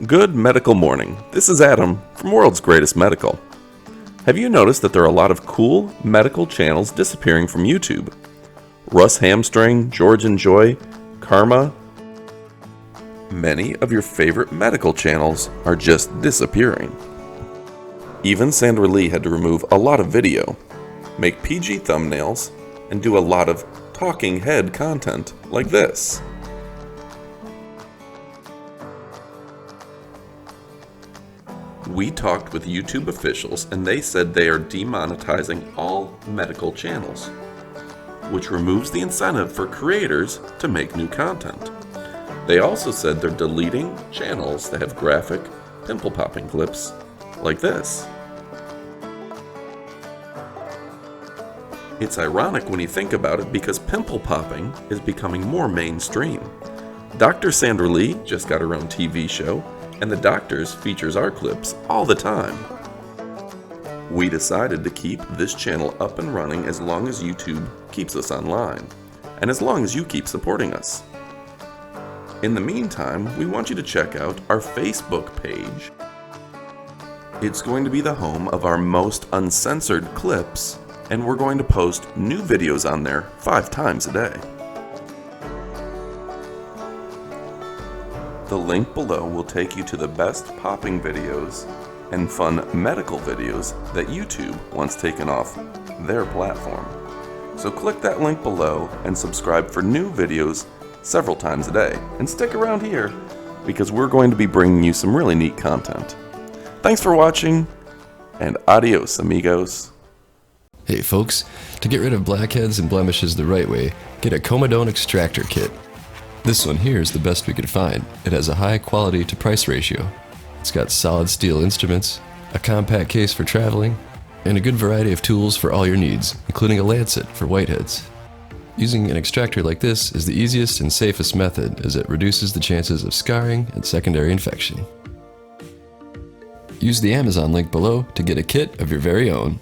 Good medical morning. This is Adam from World's Greatest Medical. Have you noticed that there are a lot of cool medical channels disappearing from YouTube? Russ Hamstring, George and Joy, Karma. Many of your favorite medical channels are just disappearing. Even Sandra Lee had to remove a lot of video, make PG thumbnails, and do a lot of talking head content like this. We talked with YouTube officials and they said they are demonetizing all medical channels, which removes the incentive for creators to make new content. They also said they're deleting channels that have graphic, pimple-popping clips like this. It's ironic when you think about it because pimple popping is becoming more mainstream. Dr. Sandra Lee just got her own TV show, and The Doctors features our clips all the time. We decided to keep this channel up and running as long as YouTube keeps us online, and as long as you keep supporting us. In the meantime, we want you to check out our Facebook page. It's going to be the home of our most uncensored clips, and we're going to post new videos on there 5 times a day. The link below will take you to the best popping videos and fun medical videos that YouTube wants taken off their platform. So click that link below and subscribe for new videos several times a day. And stick around here because we're going to be bringing you some really neat content. Thanks for watching, and adios, amigos. Hey folks, to get rid of blackheads and blemishes the right way, get a Comedone Extractor kit. This one here is the best we could find. It has a high quality to price ratio. It's got solid steel instruments, a compact case for traveling, and a good variety of tools for all your needs, including a lancet for whiteheads. Using an extractor like this is the easiest and safest method as it reduces the chances of scarring and secondary infection. Use the Amazon link below to get a kit of your very own.